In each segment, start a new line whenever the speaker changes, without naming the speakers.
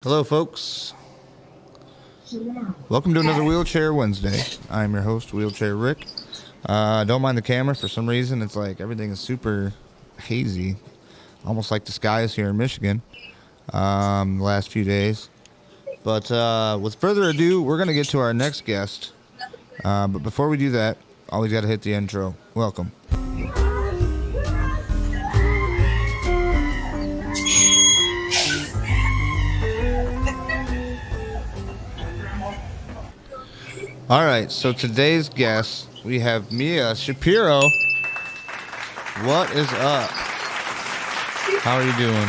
Hello, folks. Welcome to another Wheelchair Wednesday. I'm your host, Wheelchair Rick. Don't mind the camera. For some reason, it's like everything is super hazy, almost like the skies here in Michigan the last few days. But with further ado, we're going to get to our next guest. But before we do that, always got to hit the intro. Welcome. All right, so today's guest, we have Miia Shapiro. What is up? How are you doing?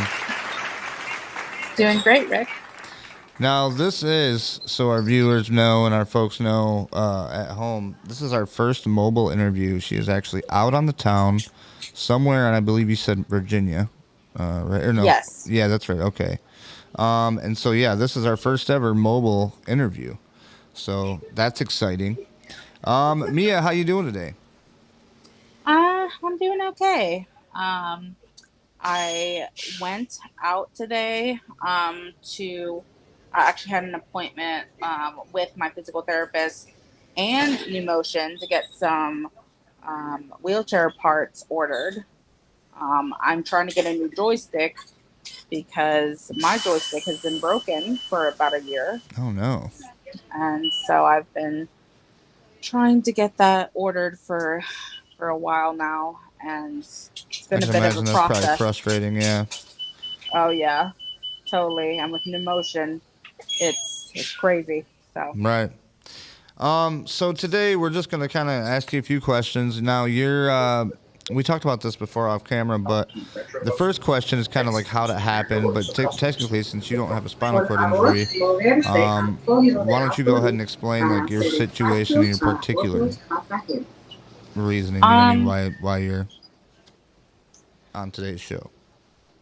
Doing great, Rick.
Now, this is, so our viewers know and our folks know at home, this is our first mobile interview. She is actually out on the town somewhere, and I believe you said Virginia, right? Or no?
Yes.
Yeah, that's right. Okay. And so, yeah, this is our first ever mobile interview. So that's exciting. Miia, how you doing today?
I'm doing okay. I went out today to I actually had an appointment with my physical therapist and Emotion to get some wheelchair parts ordered. I'm trying to get a new joystick because my joystick has been broken for about a year.
Oh, no.
And so I've been trying to get that ordered for a while now, and it's been
I
a
can
bit of a
imagine that's probably
process.
frustrating, yeah.
Oh yeah, totally. And with Emotion, it's crazy. So
Right. So today we're just going to kind of ask you a few questions. Now, we talked about this before off camera, but the first question is kind of like how that happened. But technically, since you don't have a spinal cord injury, why don't you go ahead and explain like your situation and your particular reasoning? You know what I mean?
um,
Why you're on today's show?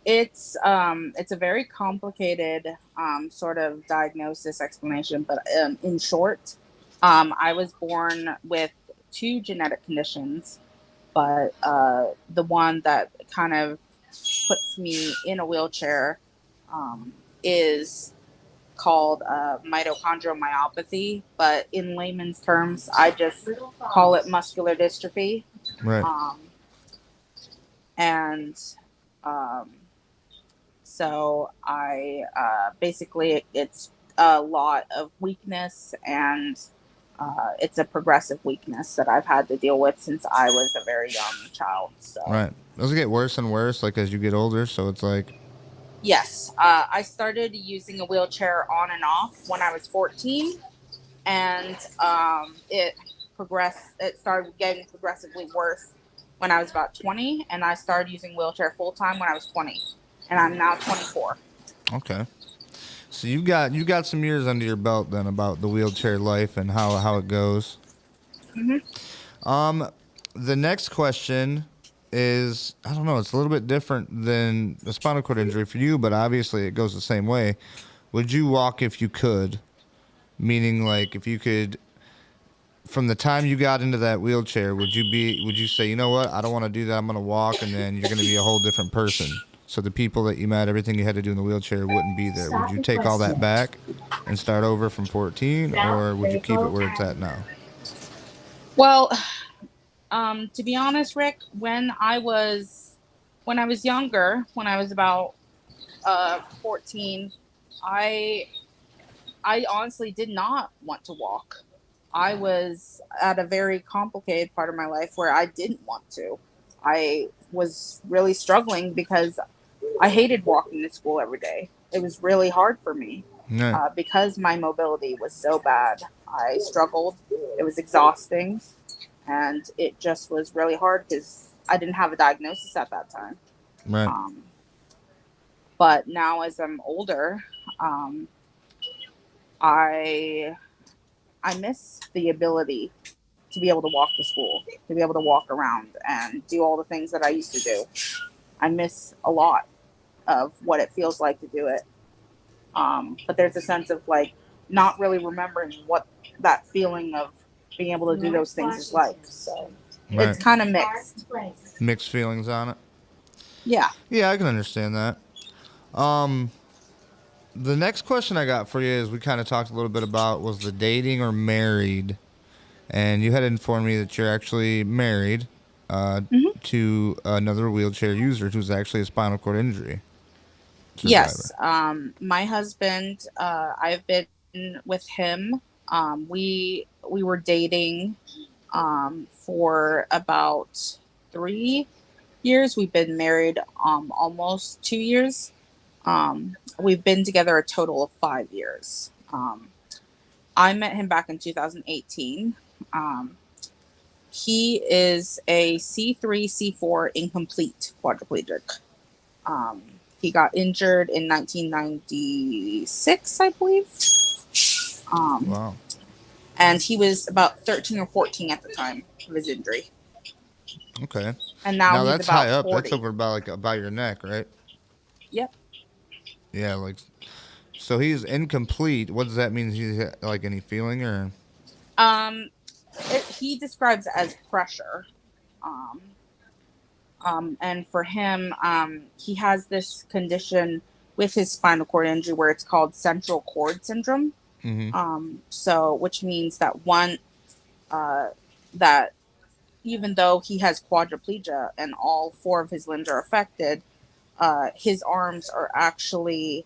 it's a very complicated sort of diagnosis explanation, but in short, I was born with two genetic conditions, but the one that kind of puts me in a wheelchair is called mitochondrial myopathy, but in layman's terms, I just call it muscular dystrophy.
Right.
Um, and um, so I basically it's a lot of weakness, and it's a progressive weakness that I've had to deal with since I was a very young child. So
Right. Does it get worse and worse like as you get older? So it's like,
yes, I started using a wheelchair on and off when I was 14, and it progressed. It started getting progressively worse when I was about 20, and I started using wheelchair full time when I was 20, and I'm now 24.
okay. So you got some years under your belt then about the wheelchair life and how it goes.
Mm-hmm.
Um, the next question is, I don't know, it's a little bit different than a spinal cord injury for you, but obviously it goes the same way. Would you walk if you could? Meaning, like, if you could, from the time you got into that wheelchair, would you say, you know what, I don't want to do that, I'm gonna walk, and then you're gonna be a whole different person? So the people that you met, everything you had to do in the wheelchair wouldn't be there. Would you take all that back and start over from 14, or would you keep it where it's at now?
Well, to be honest, Rick, when I was younger, when I was about 14, I I honestly did not want to walk. I was at a very complicated part of my life where I didn't want to. I was really struggling because I hated walking to school every day. It was really hard for me
Right.
because my mobility was so bad. I struggled. It was exhausting, and it just was really hard because I didn't have a diagnosis at that time.
Right.
Um, but now, as I'm older, um, I I miss the ability to be able to walk to school, to be able to walk around and do all the things that I used to do. I miss a lot of what it feels like to do it. But there's a sense of like not really remembering what that feeling of being able to do those things is like. So it's
Right.
kind of mixed.
Mixed feelings on it.
Yeah.
Yeah, I can understand that. Um, The next question I got for you is we kind of talked a little bit about was the dating or married, and you had informed me that you're actually married uh,
Hmm.
to another wheelchair user who's actually a spinal cord injury
Yes.
survivor.
My husband, I've been with him. We were dating for about 3 years. We've been married almost 2 years. We've been together a total of 5 years. I met him back in 2018. Um, he is a C3, C4 incomplete quadriplegic. Um, he got injured in 1996, I believe. Um,
Wow.
and he was about 13 or 14 at the time of his injury.
Okay.
And now
Now
he's
that's high
about
up. That's
40.
over about like about your neck, right?
Yep.
Yeah. Like, so he's incomplete. What does that mean? He's like any feeling or?
Um, he describes it as pressure. Um, and for him, he has this condition with his spinal cord injury where it's called central cord syndrome.
Mm-hmm.
So, which means that uh, that even though he has quadriplegia and all four of his limbs are affected, his arms are actually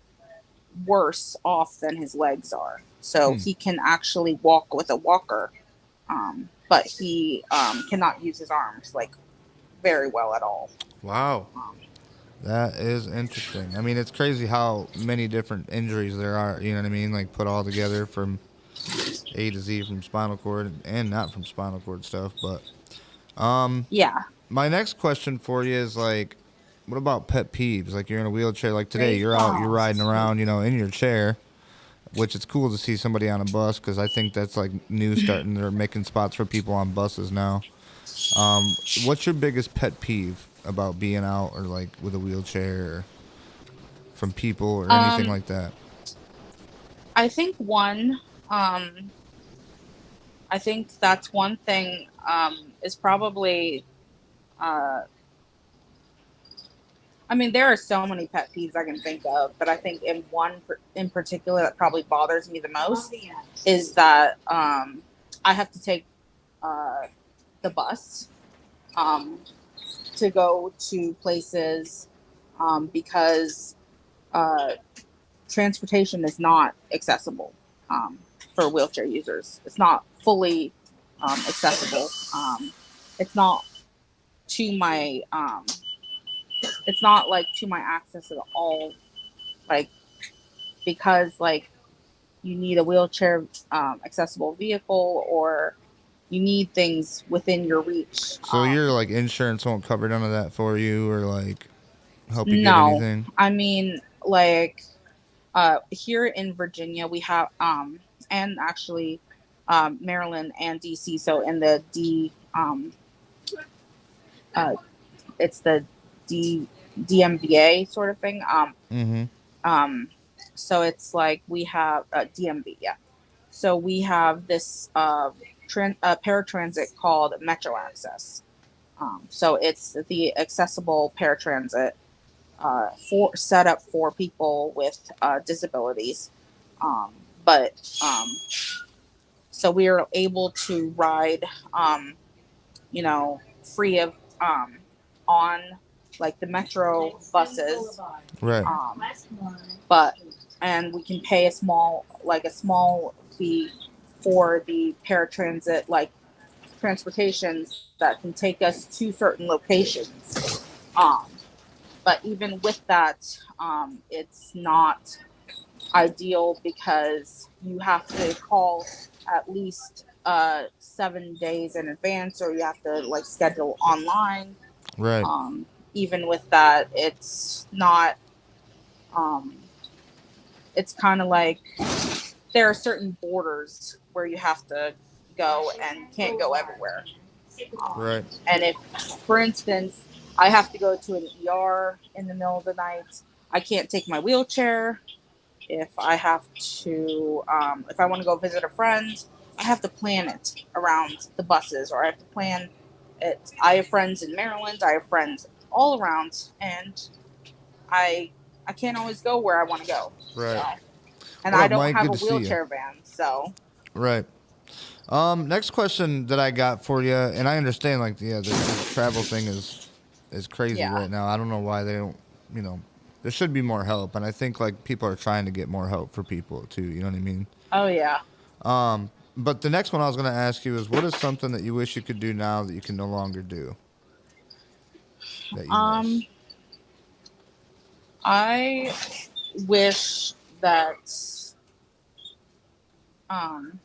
worse off than his legs are. So
Hmm.
he can actually walk with a walker, but he cannot use his arms like very well at all.
Wow.
Um,
That is interesting. I mean, it's crazy how many different injuries there are. You know what I mean? Like put all together from A to Z, from spinal cord and not from spinal cord stuff. But
yeah.
my next question for you is like, what about pet peeves? Like you're in a wheelchair. Like today,
Great
you're out, you're
balls.
riding around, in your chair, which it's cool to see somebody on a bus because I think that's like new starting. They're making spots for people on buses now. What's your biggest pet peeve about being out or like with a wheelchair or from people or anything
Um,
like that?
I think um, I think that's one thing is probably uh, I mean, there are so many pet peeves I can think of, but I think in particular that probably bothers me the most is that I have to take uh, the bus um, to go to places because uh, transportation is not accessible for wheelchair users. It's not fully accessible. It's not to my it's not like to my access at all, like because like you need a wheelchair accessible vehicle or you need things within your reach.
So your like insurance won't cover none of that for you or like help you get
No,
anything.
I mean like here in Virginia we have and actually Maryland and DC. So in the uh, it's the D DMVA sort of thing.
Mm-hmm.
Um, so it's like we have DMV, yeah. So we have this paratransit called Metro Access. So it's the accessible paratransit for set up for people with disabilities. Um, but so we are able to ride, you know, free of on like the metro buses,
Right.
um, but and we can pay a small fee for the paratransit like transportations that can take us to certain locations. Um, but even with that, it's not ideal because you have to call at least 7 days in advance, or you have to like schedule online.
Right.
Um, Even with that, it's not. Um, it's kind of like there are certain borders where you have to go and can't go everywhere.
Right.
And if, for instance, I have to go to an ER in the middle of the night, I can't take my wheelchair. If I have to, if I want to go visit a friend, I have to plan it around the buses, or I have to plan it. I have friends in Maryland, I have friends all around, and I I can't always go where I want to go. So,
Right.
and
What
I
up,
don't
Mike?
have
Good
a
to see you.
wheelchair van. So,
Right. Next question that I got for you, and I understand like yeah, the travel thing is crazy
yeah.
right now. I don't know why they don't, you know, there should be more help, and I think like people are trying to get more help for people too. You know what I mean?
Oh yeah.
But the next one I was gonna ask you is, what is something that you wish you could do now that you can no longer do that you
Um,
miss?
I wish that um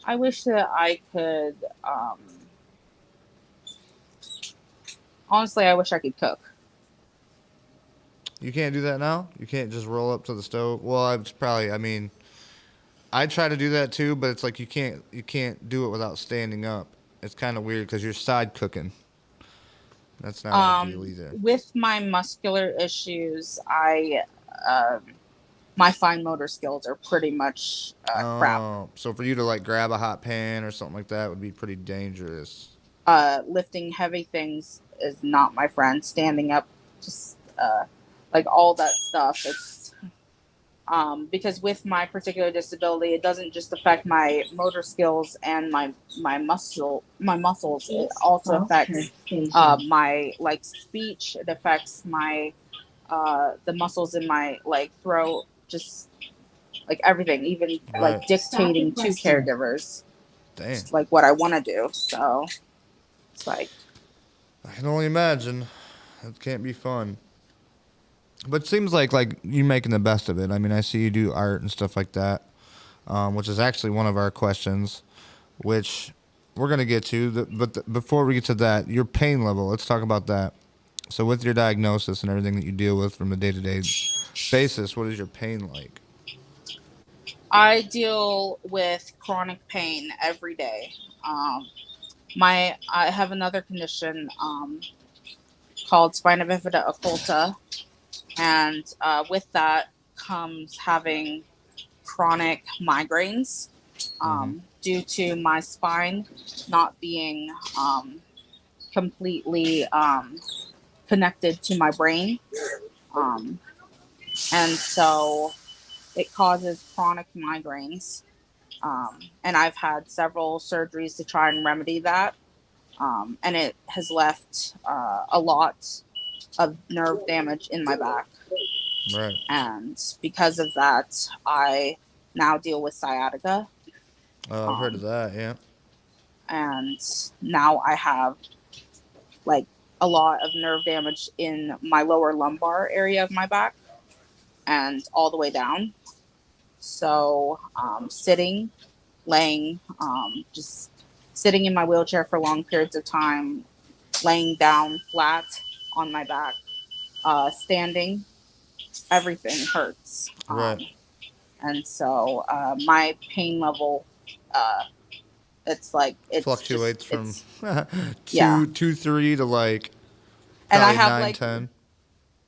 I wish that I could honestly I wish I could cook.
You can't do that now. You can't just roll up to the stove. Well, it's probably. I mean, I try to do that too, but it's like you can't do it without standing up. It's kind of weird because you're side cooking. That's not ideal either.
With my muscular issues, I um my fine motor skills are pretty much crap.
Oh, so for you to like grab a hot pan or something like that would be pretty dangerous.
Lifting heavy things is not my friend. Standing up, just like all that stuff. It's because with my particular disability, it doesn't just affect my motor skills and my muscles. It also affects my like speech. It affects my the muscles in my like throat. Just like everything, even
Right.
like dictating to caregivers,
Damn.
just like what I want to do. So it's like,
I can only imagine. It can't be fun. But it seems like you're making the best of it. I mean, I see you do art and stuff like that, which is actually one of our questions, which we're gonna get to. Before we get to that, your pain level. Let's talk about that. So, with your diagnosis and everything that you deal with from a day to day basis, what is your pain like?
I deal with chronic pain every day. Um, I have another condition called spina bifida occulta, and with that comes having chronic migraines
Mm-hmm.
due to my spine not being completely connected to my brain, um, and so it causes chronic migraines. And I've had several surgeries to try and remedy that. And it has left a lot of nerve damage in my back.
Right.
And because of that, I now deal with sciatica.
I've heard of
Um,
that. Yeah.
and now I have like a lot of nerve damage in my lower lumbar area of my back and all the way down. So, sitting, laying, just sitting in my wheelchair for long periods of time, laying down flat on my back, standing, everything hurts.
Right.
And so my pain level, uh, it's like, it's just,
Fluctuates from
it's, yeah.
2 3 to like
And I
probably
have
9
like,
10.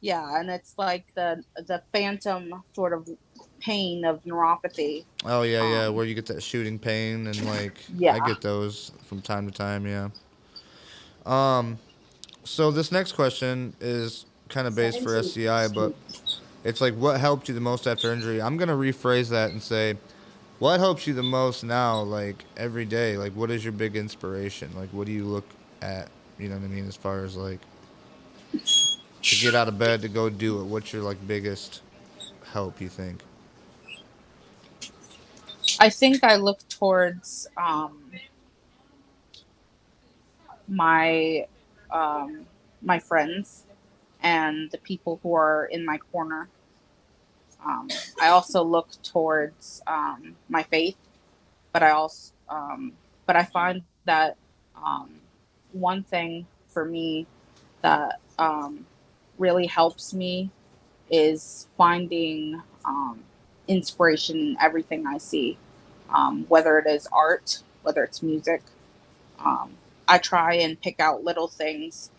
yeah, and it's like the phantom sort of pain of neuropathy.
Oh yeah, yeah.
Um,
Where you get that shooting pain and like I
yeah.
get those from time to time. Yeah. Um. So this next question is kind of based for SCI, but it's like what helped you the most after injury. I'm gonna rephrase that and say, what helps you the most now, like every day? Like, what is your big inspiration? Like, what do you look at? You know what I mean? As far as like to get out of bed to go do it. What's your like biggest help? You think?
I think I look towards my um, my friends and the people who are in my corner. Um, I also look towards my faith, but but I find that um, one thing for me that really helps me is finding inspiration in everything I see, whether it is art, whether it's music. Um, I try and pick out little things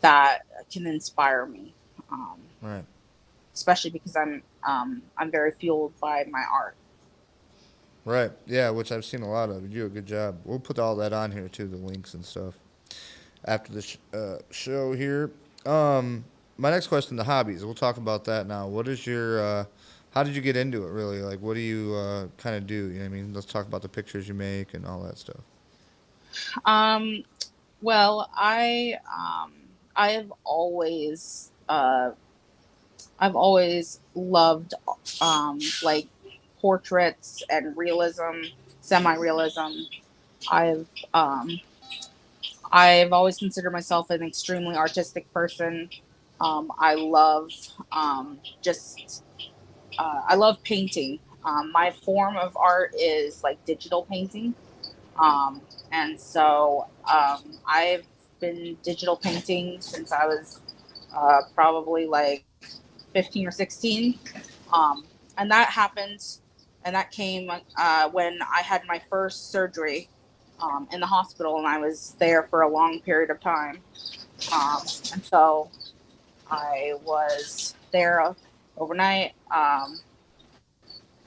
that can inspire me, um,
Right.
especially because I'm very fueled by my art.
Right. Yeah, which I've seen a lot of. You do a good job. We'll put all that on here too, the links and stuff after the show here. Um. my next question, the hobbies. We'll talk about that now. What is your how did you get into it really? Like what do you kind of do? You know what I mean? Let's talk about the pictures you make and all that stuff.
Um, well, I have I've always loved like portraits and realism, semi-realism. I've um, I've always considered myself an extremely artistic person. I love just I love painting. My form of art is like digital painting. Um, and so I've been digital painting since I was probably like 15 or 16. Um, and that happened, and that came when I had my first surgery in the hospital, and I was there for a long period of time. And so I was there overnight,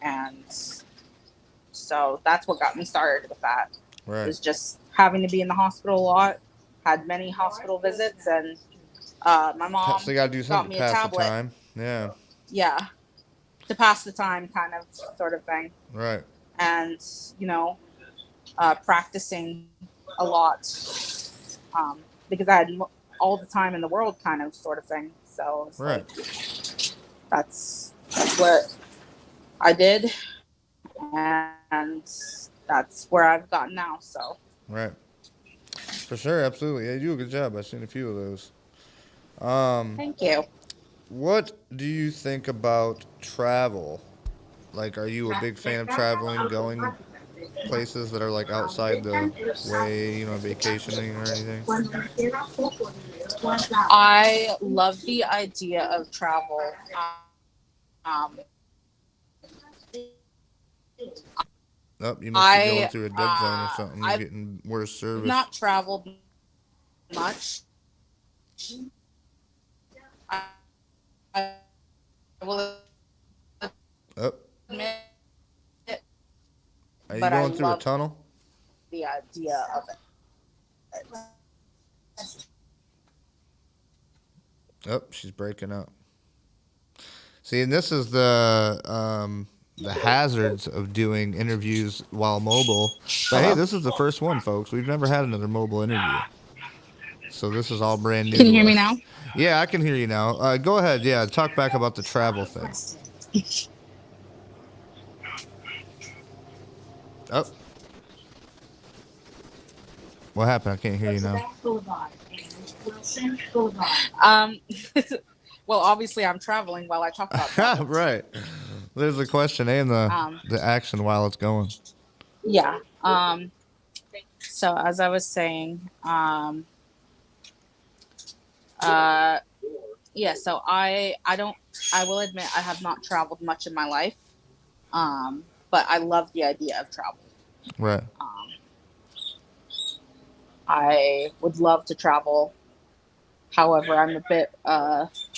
and so that's what got me started with that.
Right.
Was just having to be in the hospital a lot, had many hospital visits, and my
So
mom
you got to do something
got
to
me a
pass the
tablet.
time. Yeah.
Yeah, to pass the time, kind of, sort of thing.
Right.
And you know, practicing a lot because I had all the time in the world, kind of, sort of thing. So it's
Right.
like that's what I did, and that's where I've gotten now. So
Right. For sure, absolutely. Yeah, you do a good job. I've seen a few of those. Um,
thank you.
what do you think about travel? Like, are you a big fan of traveling, going places that are like outside the way, you know, vacationing or anything?
I love the idea of travel. Um,
Oh, you must be going
I
through a dead zone or something. You're
I've
getting worse service.
not traveled much. I, I will
Oh,
admit,
are you
but I
going through a
love
tunnel?
the idea of it.
Oh, she's breaking up. See, and this is the hazards of doing interviews while mobile. But hey,
Hello.
this is the first one, folks. We've never had another mobile interview, so this is all brand new
Can you
to
hear me
us.
now?
Yeah, I can hear you now. Go ahead. Yeah, talk back about the travel thing. Oh, what happened? I can't hear you now.
Um, well, obviously, I'm traveling while I talk about travel.
Right. There's the question and
Um,
the action while it's going.
yeah. So as I was saying, uh, yeah. So I don't. I will admit I have not traveled much in my life. But I love the idea of travel.
Right.
Um, I would love to travel. However, I'm a bit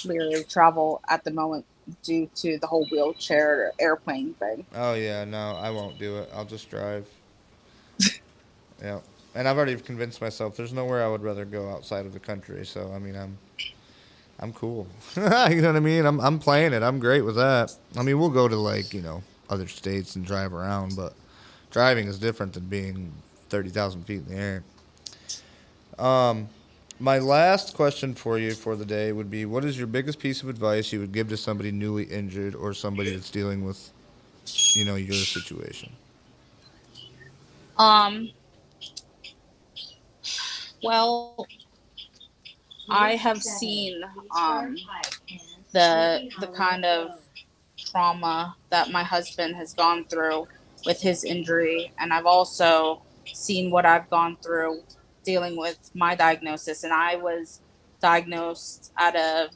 leery of travel at the moment due to the whole wheelchair airplane thing.
Oh yeah, no, I won't do it. I'll just drive. Yeah. And I've already convinced myself there's nowhere I would rather go outside of the country. So I mean, I'm cool. You know what I mean? I'm playing it. I'm great with that. I mean, we'll go to like, you know, other states and drive around, but driving is different than being 30,000 feet in the air. Um, my last question for you for the day would be: what is your biggest piece of advice you would give to somebody newly injured or somebody that's dealing with, you know, your situation?
Um, well, I have seen the kind of trauma that my husband has gone through with his injury, and I've also seen what I've gone through dealing with my diagnosis. And diagnosed at a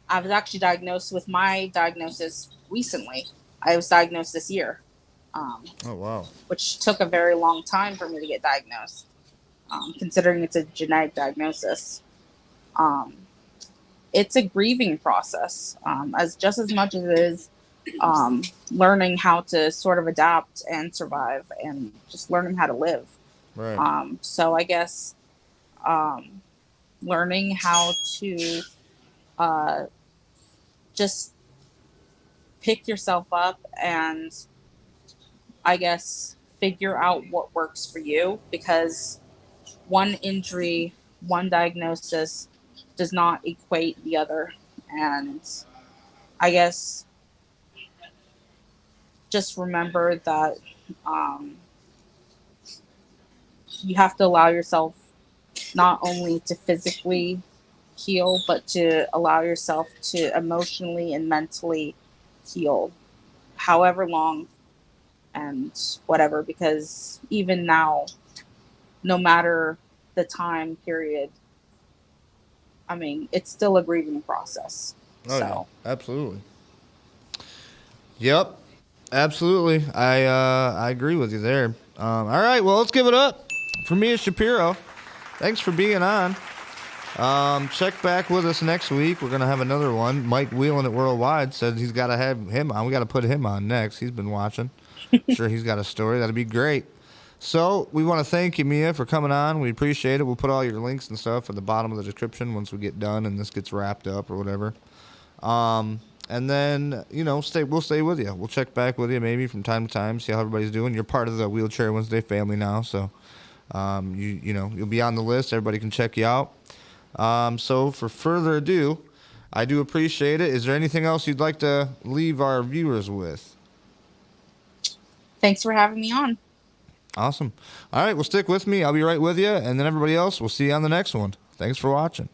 I was actually diagnosed with my diagnosis recently. I was diagnosed this year, um,
Oh wow.
which took a very long time for me to get diagnosed, considering it's a genetic diagnosis. Um, it's a grieving process, as just as much as it is learning how to sort of adapt and survive, and just learning how to live.
Right.
So I guess um, learning how to just pick yourself up and I guess figure out what works for you, because one injury, one diagnosis does not equate the other. And I guess just remember that um, you have to allow yourself not only to physically heal, but to allow yourself to emotionally and mentally heal, however long and whatever, because even now, no matter the time period, I mean, it's still a grieving process.
Oh yeah,
So,
absolutely. Yep, absolutely. I agree with you there. All right, well, let's give it up for Miia Shapiro. Thanks for being on. Check back with us next week. We're gonna have another one. Mike Whelan at Worldwide said he's got to have him on. We got to put him on next. He's been watching. Sure, he's got a story. That'd be great. So we want to thank you, Miia, for coming on. We appreciate it. We'll put all your links and stuff at the bottom of the description once we get done and this gets wrapped up or whatever. And then, we'll stay with you. We'll check back with you maybe from time to time, see how everybody's doing. You're part of the Wheelchair Wednesday family now, so you'll be on the list. Everybody can check you out. So for further ado, I do appreciate it. Is there anything else you'd like to leave our viewers with?
thanks for having me on.
Awesome. All right, well, stick with me. I'll be right with you. And then everybody else, we'll see you on the next one. Thanks for watching.